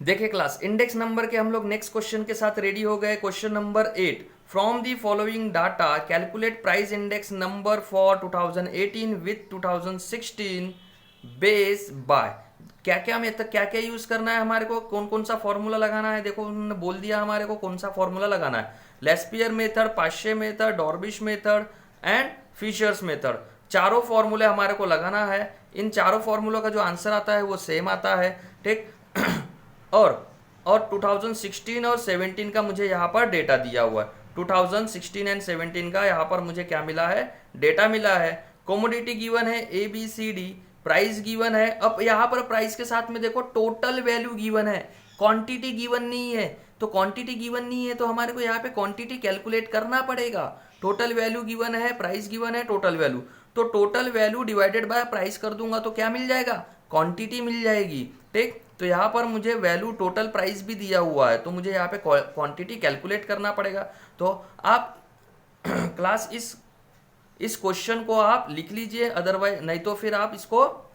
देखिए class, index number के हम लोग नेक्स्ट क्वेश्चन के साथ रेडी हो गए। Question number 8, from the following data calculate price index number for 2018 with 2016 base by. क्या क्या मेथड, क्या क्या यूज करना है हमारे को, कौन कौन सा फॉर्मूला लगाना है। देखो उन्होंने बोल दिया हमारे को कौन सा फॉर्मूला लगाना है। Laspeyres method, Paasche method, Dorbish method and Fisher's method, चारों फॉर्मूले हमारे को लगाना है। इन चारों फॉर्मूलों का जो आंसर आता है वो सेम आता है, ठीक। और 2016 और 17 का मुझे यहाँ पर डेटा दिया हुआ है। 2016 एंड 17 का यहाँ पर मुझे क्या मिला है, डेटा मिला है। कमोडिटी गिवन है A B C D, price given है। अब यहाँ पर प्राइस के साथ में देखो टोटल वैल्यू गिवन है, क्वांटिटी गिवन नहीं है। तो क्वांटिटी गिवन नहीं है तो हमारे को यहाँ पे क्वांटिटी कैलकुलेट करना पड़ेगा। टोटल वैल्यू गिवन है, प्राइस गिवन है, टोटल वैल्यू। तो total value divided by price कर दूंगा तो क्या मिल जाएगा, क्वांटिटी मिल जाएगी, ठीक। तो यहाँ पर मुझे वैल्यू टोटल प्राइस भी दिया हुआ है तो मुझे यहाँ पे क्वांटिटी कैलकुलेट करना पड़ेगा। तो आप क्लास इस क्वेश्चन को आप लिख लीजिए, अदरवाइज नहीं तो फिर आप इसको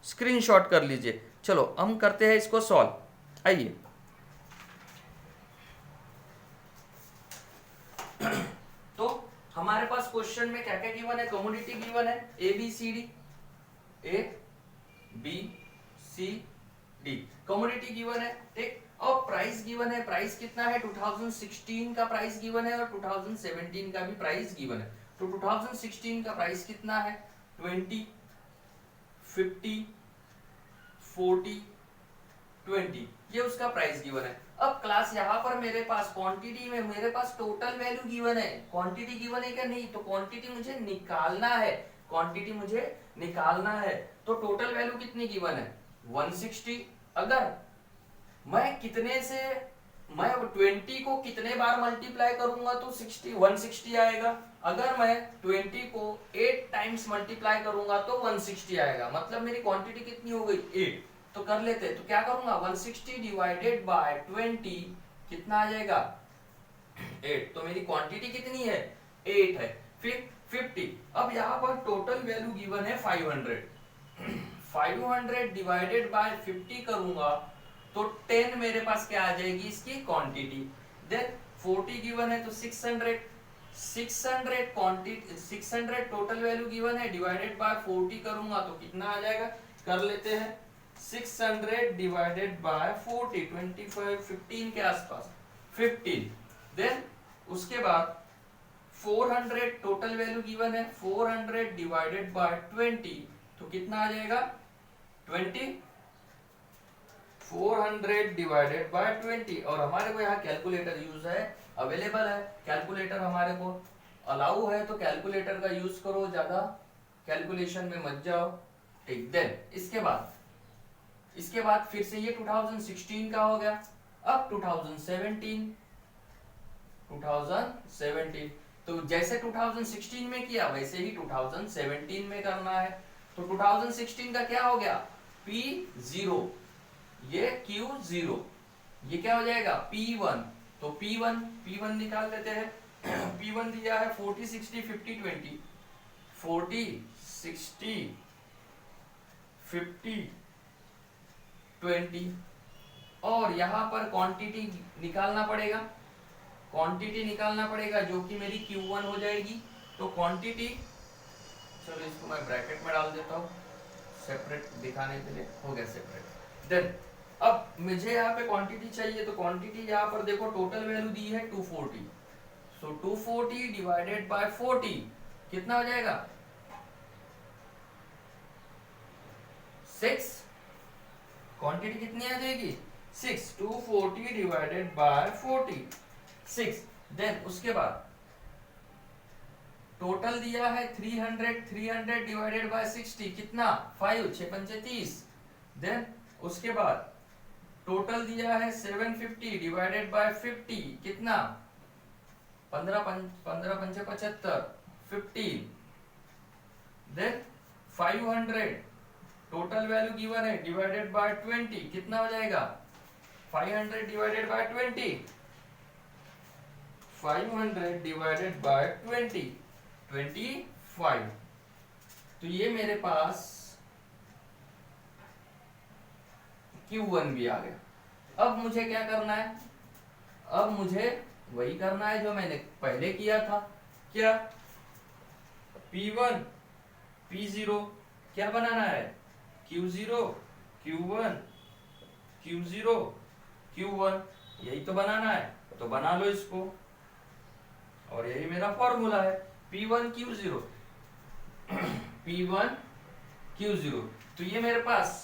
स्क्रीनशॉट कर लीजिए। चलो हम करते हैं इसको सॉल्व, आइए। तो हमारे पास क्वेश्चन में क्या क्या गिवन है, कमोडिटी गिवन है A B C D, A B C D commodity given है, ठीक। और प्राइस गिवन है, प्राइस कितना है 2016 का प्राइस गिवन है और 2017 का भी प्राइस गिवन है। तो 2016 का प्राइस कितना है 20, 50, 40, 20, ये उसका प्राइस गिवन है। अब क्लास यहाँ पर मेरे पास क्वांटिटी में मेरे पास टोटल वैल्यू गिवन है, क्वांटिटी गिवन है क्या, नहीं। तो क्वांटिटी मुझे निकालना है, क्वांटिटी मुझे निकालना है। तो टोटल वैल्यू कितनी गिवन है 160। अगर मैं कितने से मैं 20 को कितने बार मल्टीप्लाई करूंगा तो 160 आएगा। अगर मैं 20 को 8 टाइम्स मल्टीप्लाई करूंगा तो 160 आएगा। मतलब मेरी क्वांटिटी कितनी हो गई 8। तो कर लेते, तो क्या करूंगा 160 डिवाइडेड बाय 20 कितना आ जाएगा 8। तो मेरी क्वांटिटी कितनी है 8 है। फिर 50, अब यहाँ पर टोटल वैल्यू गिवन है 500। 500 डिवाइडेड बाय 50 करूंगा तो 10 मेरे पास क्या आ जाएगी इसकी क्वांटिटी। देन 40 गिवन है तो 600, 600 क्वांटिटी 600 टोटल वैल्यू गिवन है, डिवाइडेड बाय 40 करूंगा तो कितना आ जाएगा, कर लेते हैं 600 डिवाइडेड बाय 40, 25 15 के आसपास 15। देन उसके बाद 400 टोटल वैल्यू गिवन है, 400 डिवाइडेड बाय 20 तो कितना आ जाएगा 20, 400 डिवाइडेड बाय 20। और हमारे को यहाँ कैलकुलेटर यूज है, अवेलेबल है कैलकुलेटर, हमारे को अलाउ है तो कैलकुलेटर का यूज करो, ज्यादा कैलकुलेशन में मत जाओ, ठीक। देन इसके बाद फिर से ये 2016 का हो गया। अब 2017 तो जैसे 2016 में किया वैसे ही 2017 में करना है। तो 2016 का क्या हो गया P0, ये Q0, ये क्या हो जाएगा P1। तो P1 निकाल लेते हैं। P1 दिया है 40, 60, 50, 20, 40, 60, 50, 20। और यहाँ पर क्वांटिटी निकालना पड़ेगा, क्वांटिटी निकालना पड़ेगा जो कि मेरी Q1 हो जाएगी। तो क्वांटिटी, चलो इसको मैं ब्रैकेट में डाल देता हूँ सेपरेट दिखाने के लिए, हो गया सेपरेट। देन अब मुझे यहाँ पे क्वांटिटी चाहिए तो क्वांटिटी यहाँ पर देखो टोटल वैल्यू दी है 240। सो 240 डिवाइडेड बाय 40 कितना हो जाएगा 6। क्वांटिटी कितनी आ जाएगी 6, 240 डिवाइडेड बाय 40 6। देन उसके बाद टोटल दिया है 300, 300 डिवाइडेड बाय 60 कितना 5, 6 पंचे 30। देन उसके बाद टोटल दिया है 750 डिवाइडेड बाय 50 कितना 15 पंचे 75 15। देन 500 टोटल वैल्यू गिवन है डिवाइडेड बाय 20 कितना हो जाएगा 500 डिवाइडेड बाय 20, 500 डिवाइडेड बाय 20, 25। तो ये मेरे पास Q1 भी आ गया। अब मुझे क्या करना है, अब मुझे वही करना है जो मैंने पहले किया था। क्या, P1 P0 क्या बनाना है, Q0 Q1 Q0 Q1, यही तो बनाना है, तो बना लो इसको। और यही मेरा फॉर्मूला है, P1 Q0 P1 Q0। तो ये मेरे पास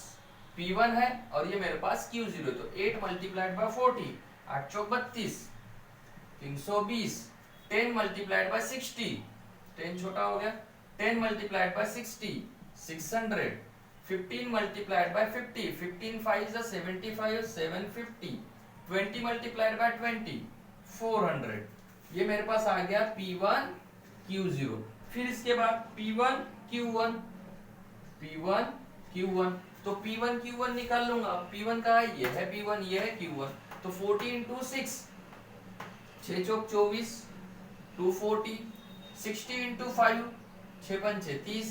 P1 है और ये मेरे पास Q0, तो 8 multiplied by 40, 8 Chowk 32, 320, 10 multiplied by 60, 10 छोटा हो गया, 10 multiplied by 60, 600, 15 multiplied by 50, 15 5 75, 750, 20 multiplied by 20, 400। ये मेरे पास आ गया P1 Q0। फिर इसके बाद P1 Q1, P1 Q1, तो P1 Q1 निकाल लूंगा। P1 का है, ये है P1, ये है Q1, तो 40 इंटू 6, 6 चौक 24, 240, 60 इंटू 5, 6 पंचे 30,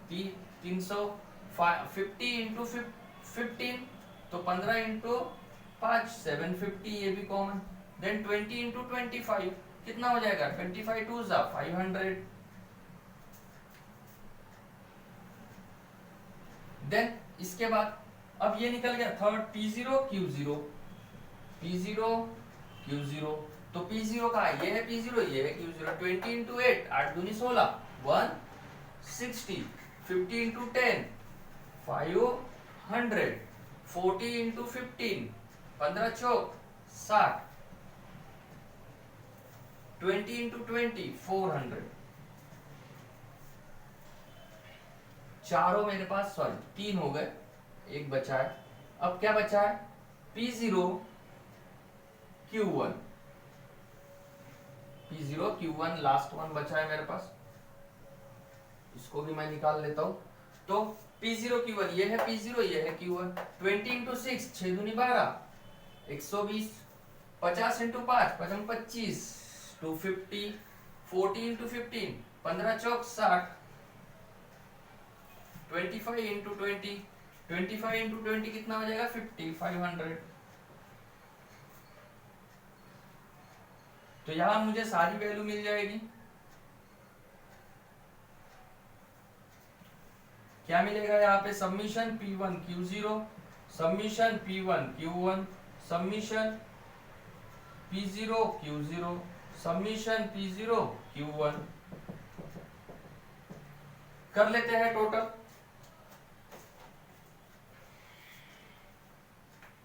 300, 50 इंटू 15, तो 15 इंटू 5, 750, ये भी कॉमन। देन 20 इंटू 25 कितना हो जाएगा, 25 टू 500। देन इसके बाद अब ये निकल गया third, P0 Q0, P0 Q0, तो P0 का ये है P0, ये है Q0, 20 इंटू 8, 8 दूनी 16, 160, 50 इंटू 10, 500, 40 इंटू 15, 15 चौक 60, 20 इंटू 20, 400। चारों मेरे पास, सॉरी 3 हो गए, एक बचा है। अब क्या बचा है, P0 Q1, P0 Q1 last one बचा है मेरे पास, इसको भी मैं निकाल लेता हूं। तो P0 Q1, ये है P0, ये है Q1, 20 इंटू 6, 6 दूनी 12, 120, 50 इंटू 5, 55 25, 250, 40 इंटू 15, 15 चौक 60, 25 इंटू 20, 25 इंटू 20 कितना हो जाएगा, 50, 500। तो यहां मुझे सारी वैल्यू मिल जाएगी। क्या मिलेगा यहाँ पे, submission P1 Q0, submission P1 Q1, submission P0 Q0, submission P0 Q1। कर लेते हैं टोटल,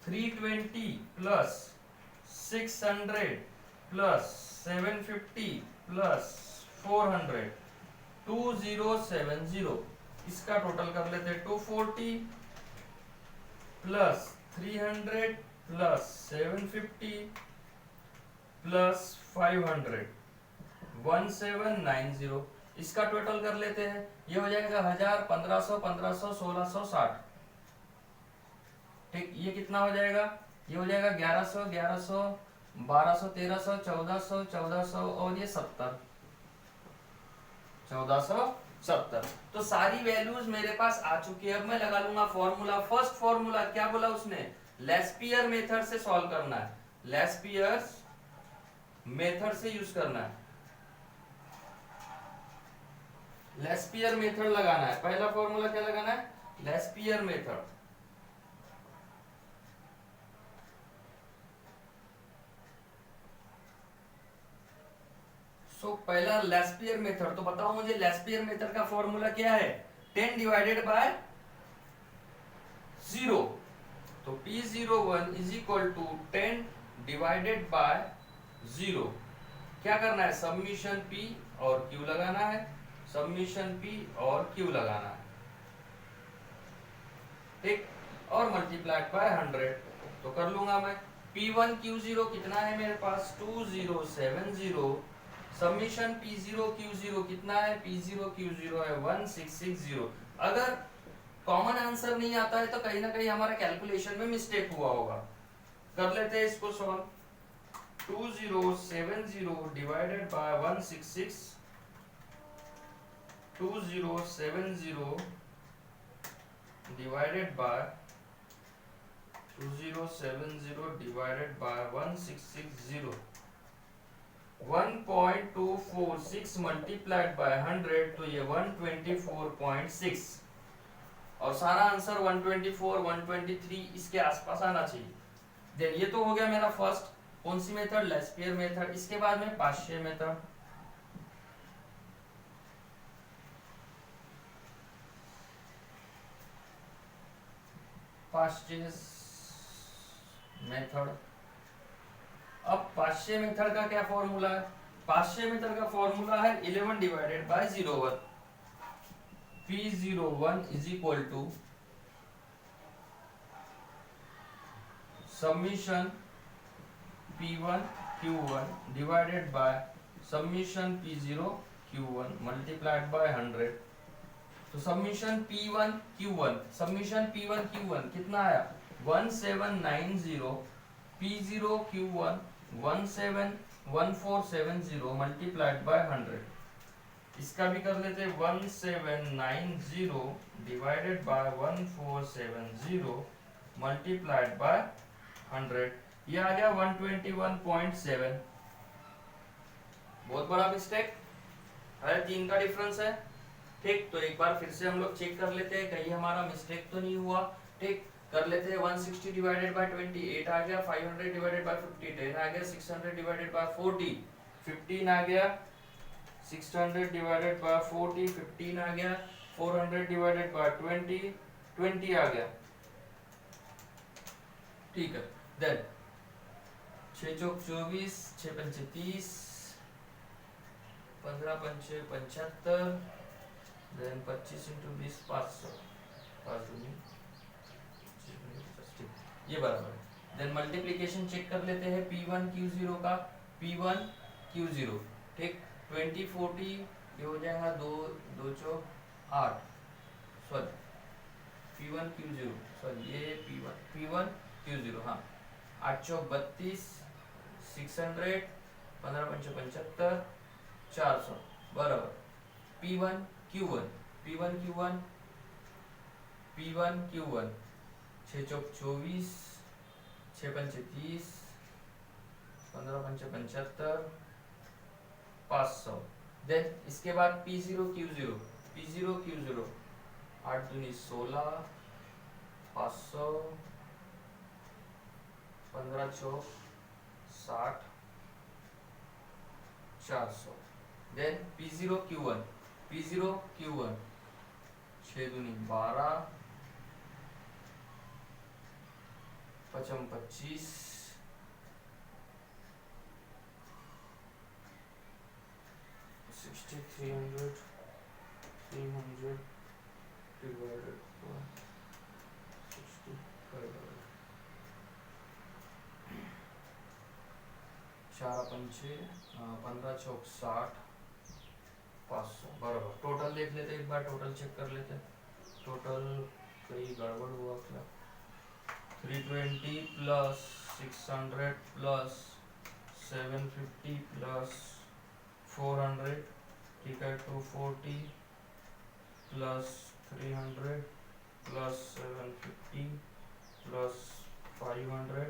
320 प्लस 600 प्लस 750 प्लस 400, 2070, इसका टोटल कर लेते हैं, 240 प्लस 300 प्लस 750 प्लस 500, 1790, इसका टोटल कर लेते हैं, ये हो जाएगा 1000, 1500, 1500, 1660। ठीक, ये कितना हो जाएगा, ये हो जाएगा 1100, 1100, 1200, 1300, 1400, 1400 और ये 70, 1470। तो सारी वैल्यूज मेरे पास आ चुकी है। अब मैं लगा लूंगा फॉर्मूला। फर्स्ट फॉर्मूला क्या बोला उसने, लेस्पियर मेथड से सॉल्व करना है, लेस्पियर मेथड से यूज करना है, लेस्पियर मेथड लगाना है। पहला फॉर्मूला क्या लगाना है, लेस्पियर मेथड। पहला लेस्पियर मेथड, तो बताओ मुझे लेस्पियर मेथड का फॉर्मूला क्या है, 10 डिवाइडेड बाय 0, तो P01 is equal to 10 divided by 0। क्या करना है, सबमिशन P और Q लगाना है, सबमिशन P और Q लगाना है, ठीक, और मल्टीप्लाइड बाय 100। तो कर लूंगा मैं, P1 Q0 कितना है मेरे पास, 2070, सबमिशन P0 Q0 कितना है, P0 Q0 है 1660। अगर कॉमन आंसर नहीं आता है तो कहीं ना कहीं हमारा कैलकुलेशन में मिस्टेक हुआ होगा। कर लेते हैं इसको solve, 2070 divided by 166, 2070 divided by 2070 divided by 1660, 1.246 multiplied by 100, तो ये 124.6, और सारा आंसर 124 123 इसके आसपास आना चाहिए। देन ये तो हो गया मेरा फर्स्ट, कौन सी मेथड, लेस्पियर मेथड। इसके बाद में पाश्चे मेथड। पाश्चेस मेथड। अब पाश्चे मेथड का क्या फॉर्मूला है? पाश्चे मेथड का फॉर्मूला है 11 divided by 01, P01 is equal to summation P1 Q1 divided by summation P0 Q1 multiplied by 100। तो summation P1 Q1, summation P1 Q1 कितना आया? 1790, P0 Q1 171470 मल्टीप्लाइड बाय 100। इसका भी कर लेते 1790 डिवाइडेड बाय 1470 मल्टीप्लाइड बाय 100। ये आ गया 121.7। बहुत बड़ा मिस्टेक है, 3 का डिफरेंस है। ठीक, तो एक बार फिर से हम लोग चेक कर लेते हैं कहीं हमारा मिस्टेक तो नहीं हुआ। ठीक, कर लेते हैं। 160 डिवाइडेड बाय 28 आ गया, 500 डिवाइडेड बाय 50 10 आ गया, 600 डिवाइडेड बाय 40 15 आ गया, 600 डिवाइडेड बाय 40 15 आ गया, 400 डिवाइडेड बाय 20 20 आ गया। ठीक है, देन 6 चौक 24, 6 पंचे 30, 15 पंचे 75, देन 25 इंटू 20 500, 5 दूनी, ये बराबर है। देन मल्टीप्लिकेशन चेक कर लेते हैं P1 Q0 का, P1 Q0। ठीक, 20 40 ये हो जाएगा 2 2 चौक 8, सॉरी P1 Q0, सॉरी ये P1 Q0, हाँ 8 चौक 32, 600, 15 पंचे 75, 400 बराबर। P1 Q1, P1 Q1, P1 Q1 6 चौक 24, 6 पंचे 30, 15 पंचे 75, 500। देन इसके बाद P0 Q0, P0 Q0 8 दूनी 16, 500, 15 चौक 60, 400। Then P0 Q1, P0 Q1 6 दूनी 12, 55 25, 60 300 डिवाइडेड बाय 65, 4 पंचे 15 चौक 60, 500 बराबर। टोटल देख लेते, एक बार टोटल चेक कर लेते। टोटल कहीं गड़बड़ हुआ क्या? 320 प्लस 600 प्लस 750 प्लस 400, ठीक है, 240 प्लस 300 प्लस 750 प्लस 500,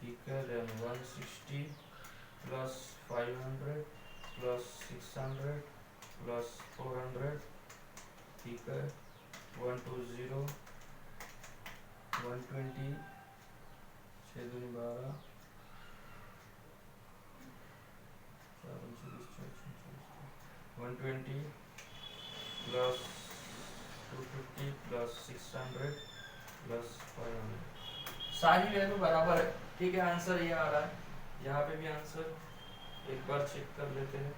ठीक है, देन 160 प्लस 500 प्लस 600 प्लस 400, ठीक है, 120 120 6 दूनी 12, 120 प्लस 250 प्लस 600 प्लस 500, सारी वैल्यू बराबर है। ठीक है, आंसर ये आ रहा है। यहाँ पे भी आंसर एक बार चेक कर लेते हैं।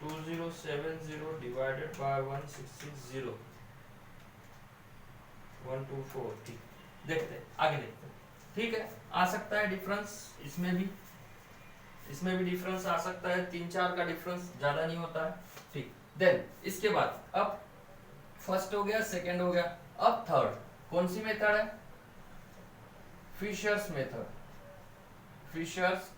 2070 डिवाइडेड बाय 1660, 124। ठीक, देखते हैं आगे देखते हैं। ठीक है, आ सकता है डिफरेंस, इसमें भी डिफरेंस आ सकता है, 3-4 का डिफरेंस, ज्यादा नहीं होता है। ठीक, देन इसके बाद अब फर्स्ट हो गया, सेकंड हो गया, अब थर्ड कौन सी मेथड है? Fisher's method. Fisher's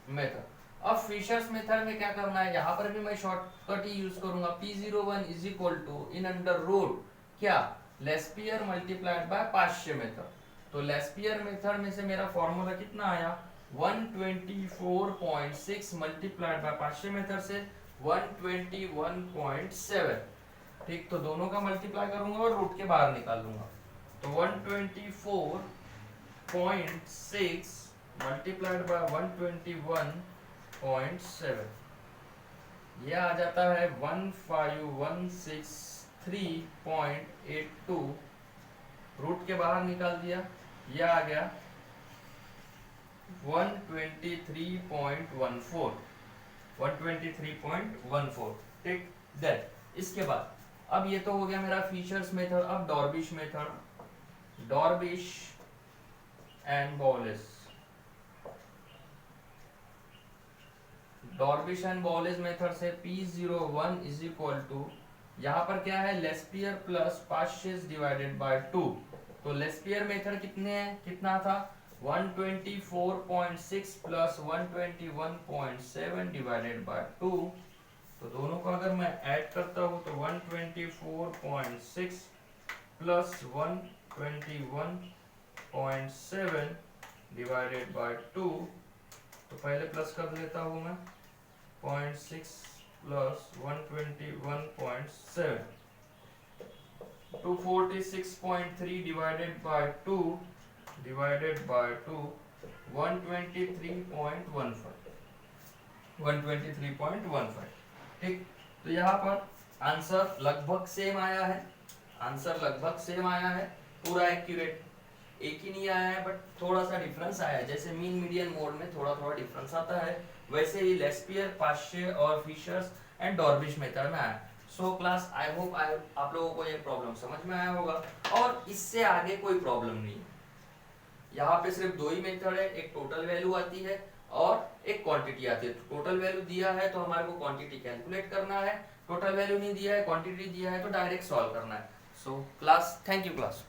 method. अब फिशर्स मेथड में क्या करना है, यहाँ पर भी मैं शॉर्टकट ही यूज करूंगा। P01 is equal to in under root क्या, Laspeyres multiplied by Paasche method. तो लेस्पियर मेथड में से मेरा फॉर्मूला कितना आया 124.6 मल्टीप्लाइड बाय पास्चे मेथड से 121.7। ठीक, तो दोनों का मल्टीप्लाई करूंगा और रूट के बाहर निकाल लूंगा। तो 124.6 मल्टीप्लाइड बाय 121.7, यह आ जाता है 15163.82। रूट के बाहर निकाल दिया, यह आ गया 123.14। ठीक, देन इसके बाद अब ये तो हो गया मेरा फिशर्स मेथड। अब डॉर्बिश मेथड, डॉर्बिश एंड बॉलेस। डॉर्बिश एंड बॉलेस मेथड से P01 इज इक्वल टू, यहाँ पर क्या है लेस्पियर प्लस पास्चेस डिवाइडेड बाय 2। तो लेस्पियर मेथड कितना था 124.6 प्लस 121.7 डिवाइडेड बाय 2। तो दोनों को अगर मैं ऐड करता हूँ तो 124.6 प्लस 121.7 डिवाइडेड बाय 2। तो पहले प्लस कर लेता हूँ मैं 0.6 plus 121.7, 246.3 divided by 2 divided by 2 123.15। ठीक, तो यहाँ पर आंसर लगभग सेम आया है, पूरा एक्यूरेट एक ही नहीं आया है, बट थोड़ा सा डिफरेंस आया है। जैसे मीन मीडियन मोड में थोड़ा थोड़ा डिफरेंस आता है, वैसे ही लेस्पियर, पास्चे और फिशर्स एंड डॉर्बिश मेथड में आया। सो क्लास, आई होप आप लोगों को ये प्रॉब्लम समझ में आया होगा और इससे आगे कोई प्रॉब्लम नहीं है। यहाँ पे सिर्फ दो ही मेथड है, एक टोटल वैल्यू आती है और एक क्वांटिटी आती है। टोटल वैल्यू दिया है तो हमारे को क्वांटिटी कैलकुलेट करना है, टोटल वैल्यू नहीं दिया है, क्वांटिटी दिया है तो डायरेक्ट सॉल्व करना है। So class, thank you class.